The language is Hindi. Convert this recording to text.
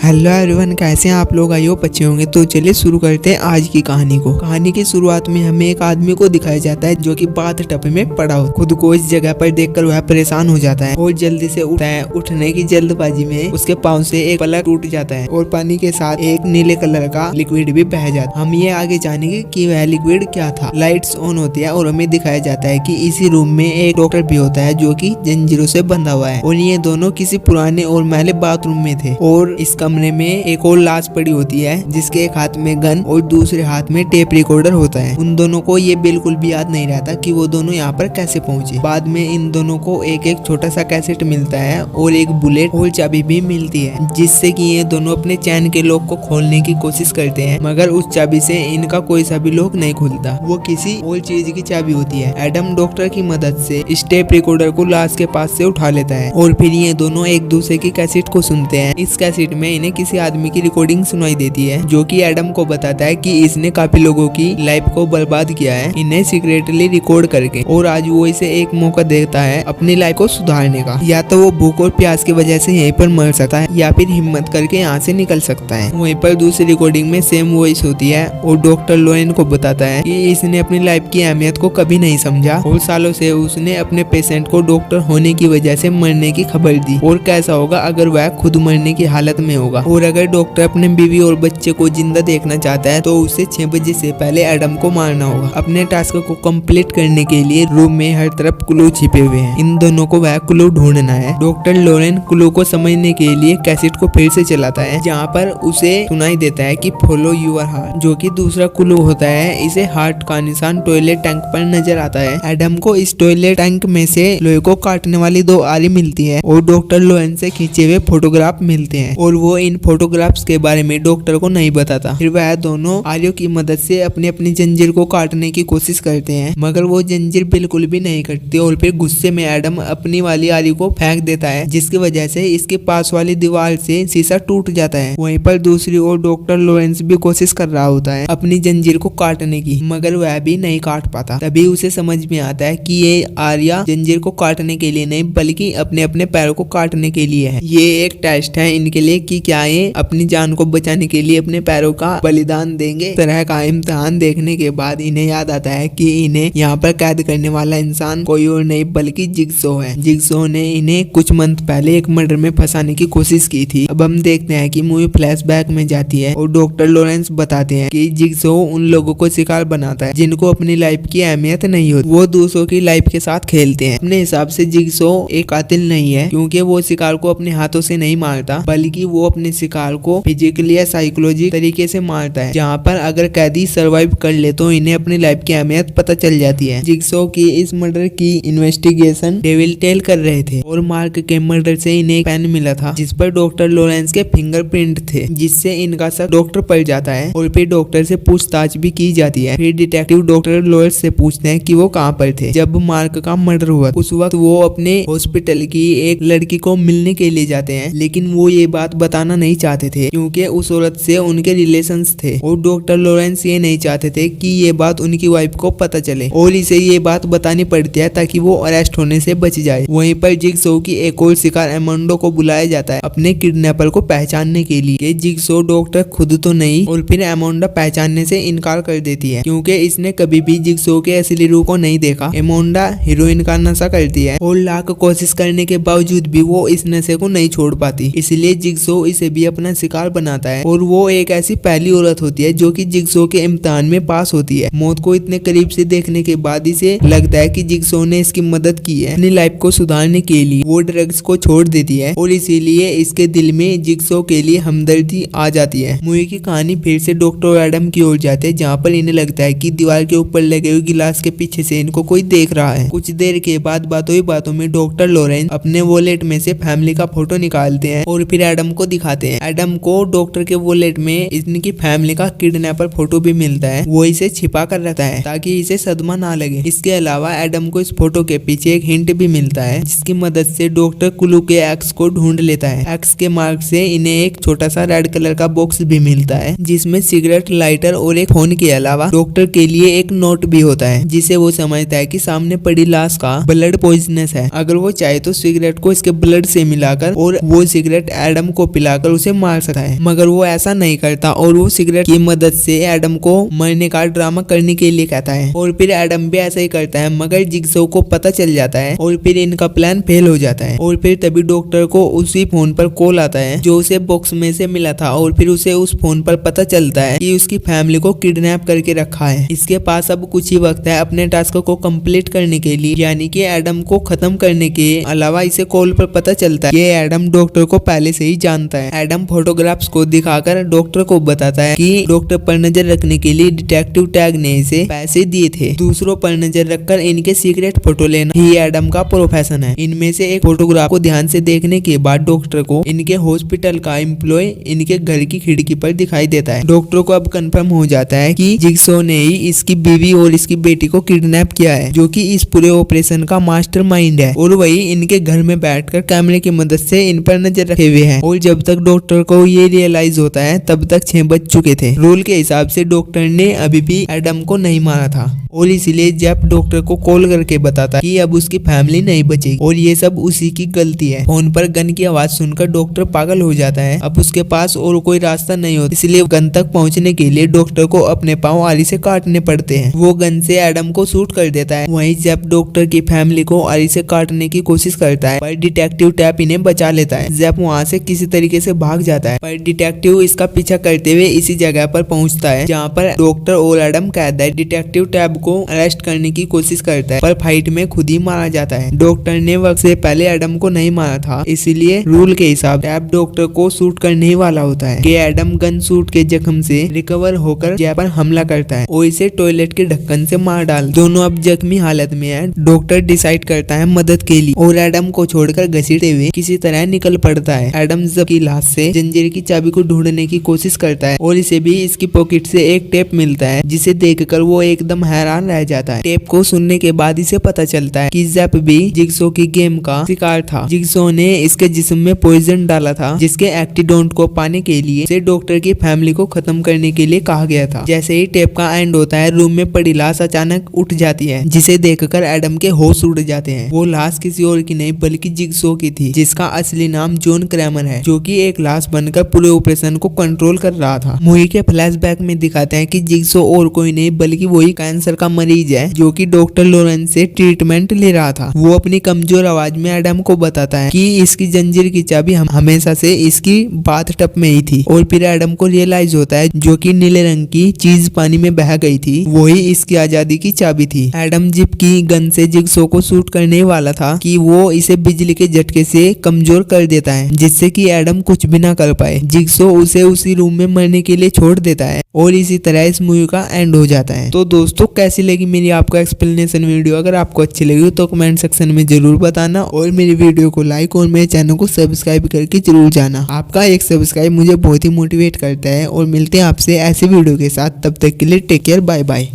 हेलो एवरीवन, कैसे हैं आप लोग? आई होप अच्छे होंगे। तो चलिए शुरू करते हैं आज की कहानी को। कहानी की शुरुआत में हमें एक आदमी को दिखाया जाता है जो कि बाथ टब में पड़ा हो। खुद को इस जगह पर देखकर वह परेशान हो जाता है और जल्दी से उठता है। उठने की जल्दबाजी में उसके पाँव से एक पलक टूट जाता है और पानी के साथ एक नीले कलर का लिक्विड भी बह जाता है। हम ये आगे जानेंगे कि वह लिक्विड क्या था। लाइट्स ऑन होती है और हमें दिखाया जाता है कि इसी रूम में एक डॉक्टर भी होता है जो कि जंजीरों से बंधा हुआ है और ये दोनों किसी पुराने और मैले बाथरूम में थे। और इस कमरे में एक और लाश पड़ी होती है जिसके एक हाथ में गन और दूसरे हाथ में टेप रिकॉर्डर होता है। उन दोनों को ये बिल्कुल भी याद नहीं रहता कि वो दोनों यहाँ पर कैसे पहुंचे। बाद में इन दोनों को एक एक छोटा सा कैसेट मिलता है और एक बुलेट और चाबी भी मिलती है, जिससे कि ये दोनों अपने चैन के लॉक को खोलने की कोशिश करते हैं, मगर उस चाबी से इनका कोई सा भी लॉक नहीं खुलता। वो किसी और चीज की चाबी होती है। एडम डॉक्टर की मदद से इस टेप रिकॉर्डर को लाश के पास से उठा लेता है और फिर ये दोनों एक दूसरे की कैसेट को सुनते हैं। इस कैसेट में इन्हें किसी आदमी की रिकॉर्डिंग सुनाई देती है जो कि एडम को बताता है कि इसने काफी लोगों की लाइफ को बर्बाद किया है इन्हें सीक्रेटली रिकॉर्ड करके, और आज वो इसे एक मौका देता है अपनी लाइफ को सुधारने का। या तो वो भूख और प्यास की वजह से यहीं पर मर सकता है या फिर हिम्मत करके यहाँ से निकल सकता है। वहीं पर दूसरी रिकॉर्डिंग में सेम वॉइस होती है और डॉक्टर लोरेन को बताता है कि इसने अपनी लाइफ की अहमियत को कभी नहीं समझा और सालों से उसने अपने पेशेंट को डॉक्टर होने की वजह से मरने की खबर दी, और कैसा होगा अगर वह खुद मरने की हालत में होगा। और अगर डॉक्टर अपने बीवी और बच्चे को जिंदा देखना चाहता है तो उसे 6 बजे से पहले एडम को मारना होगा। अपने टास्क को कंप्लीट करने के लिए रूम में हर तरफ क्लू छिपे हुए हैं। इन दोनों को वह क्लू ढूंढना है। डॉक्टर लोरेन क्लू को समझने के लिए कैसेट को फिर से चलाता है जहाँ पर उसे सुनाई देता है कि फॉलो यूर हार्ट, जो कि दूसरा क्लू होता है। इसे हार्ट का निशान टॉयलेट टैंक पर नजर आता है। एडम को इस टॉयलेट टैंक में से लोहे को काटने वाली 2 आरी मिलती है और डॉक्टर लोरेन से खींचे हुए फोटोग्राफ मिलते हैं, और वो इन फोटोग्राफ्स के बारे में डॉक्टर को नहीं बताता। फिर वह दोनों आरियों की मदद से अपनी अपनी जंजीर को काटने की कोशिश करते हैं, मगर वो जंजीर बिल्कुल भी नहीं कटती और फिर गुस्से में एडम अपनी वाली आरी को फेंक देता है, जिसकी वजह से इसके पास वाली दीवार से शीशा टूट जाता है। वहीं पर दूसरी ओर डॉक्टर लॉरेंस भी कोशिश कर रहा होता है अपनी जंजीर को काटने की, मगर वह भी नहीं काट पाता। तभी उसे समझ में आता है कि ये आरिया जंजीर को काटने के लिए नहीं बल्कि अपने अपने पैरों को काटने के लिए है। ये एक टेस्ट है इनके लिए कि क्या ये अपनी जान को बचाने के लिए अपने पैरों का बलिदान देंगे। तरह का इम्तिहान देखने के बाद इन्हें याद आता है कि इन्हें यहाँ पर कैद करने वाला इंसान कोई और नहीं बल्कि जिगसॉ है। जिगसॉ ने इन्हें कुछ मंथ पहले एक मर्डर में फंसाने की कोशिश की थी। अब हम देखते हैं कि मूवी फ्लैशबैक में जाती है और डॉक्टर लॉरेंस बताते हैं कि जिगसॉ उन लोगों को शिकार बनाता है जिनको अपनी लाइफ की अहमियत नहीं होती। वो दूसरों की लाइफ के साथ खेलते हैं। अपने हिसाब से जिगसॉ एक कातिल नहीं है, क्योंकि वो शिकार को अपने हाथों से नहीं मारता बल्कि वो अपने शिकार को फिजिकली या साइकोलॉजी तरीके से मारता है, जहाँ पर अगर कैदी सर्वाइव कर ले तो इन्हें अपनी लाइफ की अहमियत पता चल जाती है। जिगसॉ की इस मर्डर की इन्वेस्टिगेशन डेविल टेल कर रहे थे और मार्क के मर्डर से इन्हें एक पेन मिला था जिस पर डॉक्टर लॉरेंस के फिंगरप्रिंट थे, जिससे इनका शक डॉक्टर पर जाता है और फिर डॉक्टर से पूछताछ भी की जाती है। फिर डिटेक्टिव डॉक्टर लॉरेंस से पूछते हैं कि वो कहाँ पर थे जब मार्क का मर्डर हुआ। उस वक्त वो अपने हॉस्पिटल की एक लड़की को मिलने के लिए जाते हैं, लेकिन वो ये बात बताना नहीं चाहते थे क्योंकि उस औरत से उनके रिलेशंस थे और डॉक्टर लॉरेंस ये नहीं चाहते थे कि ये बात उनकी वाइफ को पता चले और इसे ये बात बतानी पड़ती है ताकि वो अरेस्ट होने से बच जाए। वहीं पर जिगसॉ की एक और शिकार एमोंडो को बुलाया जाता है अपने किडनैपर को पहचानने के लिए। जिगसॉ डॉक्टर खुद तो नहीं और फिर एमोंडा पहचानने से इनकार कर देती है क्योंकि इसने कभी भी जिगसॉ के असली रूप को नहीं देखा। एमोंडा हीरोइन का नशा करती है और लाख कोशिश करने के बावजूद भी वो इस नशे को नहीं छोड़ पाती, इसलिए जिगसॉ इसे भी अपना शिकार बनाता है। और वो एक ऐसी पहली औरत होती है जो कि जिगसॉ के इम्तिहान में पास होती है। मौत को इतने करीब से देखने के बाद इसे लगता है कि जिगसॉ ने इसकी मदद की है अपनी लाइफ को सुधारने के लिए। वो ड्रग्स को छोड़ देती है और इसीलिए इसके दिल में जिगसॉ के लिए हमदर्दी आ जाती है। मूवी की कहानी फिर से डॉक्टर एडम की ओर जाते हैं जहाँ पर इन्हें लगता है कि दीवार के ऊपर लगे हुए गिलास के पीछे से इनको कोई देख रहा है। कुछ देर के बाद बातों ही बातों में डॉक्टर लॉरेंस अपने वॉलेट में से फैमिली का फोटो निकालते हैं और फिर एडम को दिखाते हैं। एडम को डॉक्टर के वॉलेट में इनकी फैमिली का किडनैपर फोटो भी मिलता है। वो इसे छिपा कर रखता है ताकि इसे सदमा ना लगे। इसके अलावा एडम को इस फोटो के पीछे एक हिंट भी मिलता है जिसकी मदद से डॉक्टर क्लू के एक्स को ढूंढ लेता है। एक्स के मार्क से इन्हें एक छोटा सा रेड कलर का बॉक्स भी मिलता है जिसमें सिगरेट, लाइटर और एक फोन के अलावा डॉक्टर के लिए एक नोट भी होता है जिसे वो समझता है कि सामने पड़ी लाश का ब्लड पॉइजनस है। अगर वो चाहे तो सिगरेट को इसके ब्लड से मिलाकर और वो सिगरेट एडम को पिला बचाकर उसे मार सकता है, मगर वो ऐसा नहीं करता और वो सिगरेट की मदद से एडम को मरने का ड्रामा करने के लिए कहता है और फिर एडम भी ऐसा ही करता है, मगर जिगसॉ को पता चल जाता है और फिर इनका प्लान फेल हो जाता है। और फिर तभी डॉक्टर को उसी फोन पर कॉल आता है जो उसे बॉक्स में से मिला था और फिर उसे उस फोन पर पता चलता है कि उसकी फैमिली को किडनैप करके रखा है। इसके पास अब कुछ ही वक्त है अपने टास्क को कंप्लीट करने के लिए, यानी कि एडम को खत्म करने के अलावा इसे कॉल पर पता चलता है कि एडम डॉक्टर को पहले से ही जानता है। एडम फोटोग्राफ्स को दिखाकर डॉक्टर को बताता है कि डॉक्टर पर नजर रखने के लिए डिटेक्टिव टैग ने इसे पैसे दिए थे। दूसरों पर नजर रखकर इनके सीक्रेट फोटो लेना ही एडम का प्रोफेशन है। इनमें से एक फोटोग्राफ को ध्यान से देखने के बाद डॉक्टर को इनके हॉस्पिटल का एम्प्लॉय इनके घर की खिड़की पर दिखाई देता है। डॉक्टर को अब कंफर्म हो जाता है कि जिगसॉ ने ही इसकी बीवी और इसकी बेटी को किडनैप किया है, जो कि इस पूरे ऑपरेशन का मास्टरमाइंड है और वही इनके घर में बैठकर कैमरे की मदद से इन पर नजर रखे हुए है। और जब तक डॉक्टर को ये रियलाइज होता है तब तक 6 बज चुके थे। रूल के हिसाब से डॉक्टर ने अभी भी एडम को नहीं मारा था और इसीलिए जेफ डॉक्टर को कॉल करके बताता कि अब उसकी फैमिली नहीं बचेगी और ये सब उसी की गलती है। फोन पर गन की आवाज सुनकर डॉक्टर पागल हो जाता है। अब उसके पास और कोई रास्ता नहीं होता, इसलिए गन तक पहुंचने के लिए डॉक्टर को अपने पांव आरी से काटने पड़ते हैं। वो गन से एडम को शूट कर देता है। वहीं जेफ डॉक्टर की फैमिली को आरी से काटने की कोशिश करता है, पर डिटेक्टिव टैप इन्हें बचा लेता है। जेफ वहाँ से किसी तरीके से भाग जाता है, पर डिटेक्टिव इसका पीछा करते हुए इसी जगह पर पहुंचता है जहाँ पर डॉक्टर और एडम कैद है। डिटेक्टिव टैब को अरेस्ट करने की कोशिश करता है, पर फाइट में खुद ही मारा जाता है। डॉक्टर ने वक्त से पहले एडम को नहीं मारा था, इसलिए रूल के हिसाब से टैब डॉक्टर को शूट करने ही वाला होता है कि एडम गन शूट के जख्म से रिकवर होकर जेफ पर हमला करता है और इसे टॉयलेट के ढक्कन से मार डाल। दोनों अब जख्मी हालत में है। डॉक्टर डिसाइड करता है मदद के लिए और एडम को छोड़कर घसीटते हुए किसी तरह निकल पड़ता है। एडम जब की लाश से जंजीर की चाबी को ढूंढने की कोशिश करता है और इसे भी इसकी पॉकेट से एक टेप मिलता है, जिसे देखकर वो एकदम हैरान रह जाता है। टेप को सुनने के बाद इसे पता चलता है कि जेफ भी जिगसॉ की गेम का शिकार था। जिगसॉ ने इसके जिस्म में पॉइजन डाला था, जिसके एंटीडोट को पाने के लिए इसे डॉक्टर की फैमिली को खत्म करने के लिए कहा गया था। जैसे ही टेप का एंड होता है, रूम में पड़ी लाश अचानक उठ जाती है, जिसे देखकर एडम के होश उड़ जाते हैं। वो लाश किसी और की नहीं बल्कि जिगसॉ की थी, जिसका असली नाम जॉन क्रैमर है, जो कि एक लाश बनकर पूरे ऑपरेशन को कंट्रोल कर रहा था। मूवी के फ्लैशबैक में दिखाते हैं कि जिगसॉ और कोई नहीं बल्कि वही कैंसर का मरीज है जो कि डॉक्टर लॉरेंस से ट्रीटमेंट ले रहा था। वो अपनी कमजोर आवाज में एडम को बताता है कि इसकी जंजीर की चाबी हमेशा से इसकी बाथटब में ही थी और फिर एडम को रियलाइज होता है जो कि नीले रंग की चीज पानी में बह गई थी, वही इसकी आजादी की चाबी थी। एडम जिप की गन से जिगसॉ को शूट करने वाला था कि वो इसे बिजली के झटके से कमजोर कर देता है, जिससे कि एडम कुछ भी ना कर पाए। जिगसॉ उसे उसी रूम में मरने के लिए छोड़ देता है और इसी तरह इस मूवी का एंड हो जाता है। तो दोस्तों, कैसी लगी मेरी आपको एक्सप्लेनेशन वीडियो? अगर आपको अच्छी लगी तो कमेंट सेक्शन में जरूर बताना और मेरी वीडियो को लाइक और मेरे चैनल को सब्सक्राइब करके जरूर जाना। आपका एक सब्सक्राइब मुझे बहुत ही मोटिवेट करता है और मिलते हैं आपसे ऐसे वीडियो के साथ। तब तक के लिए टेक केयर, बाय बाय।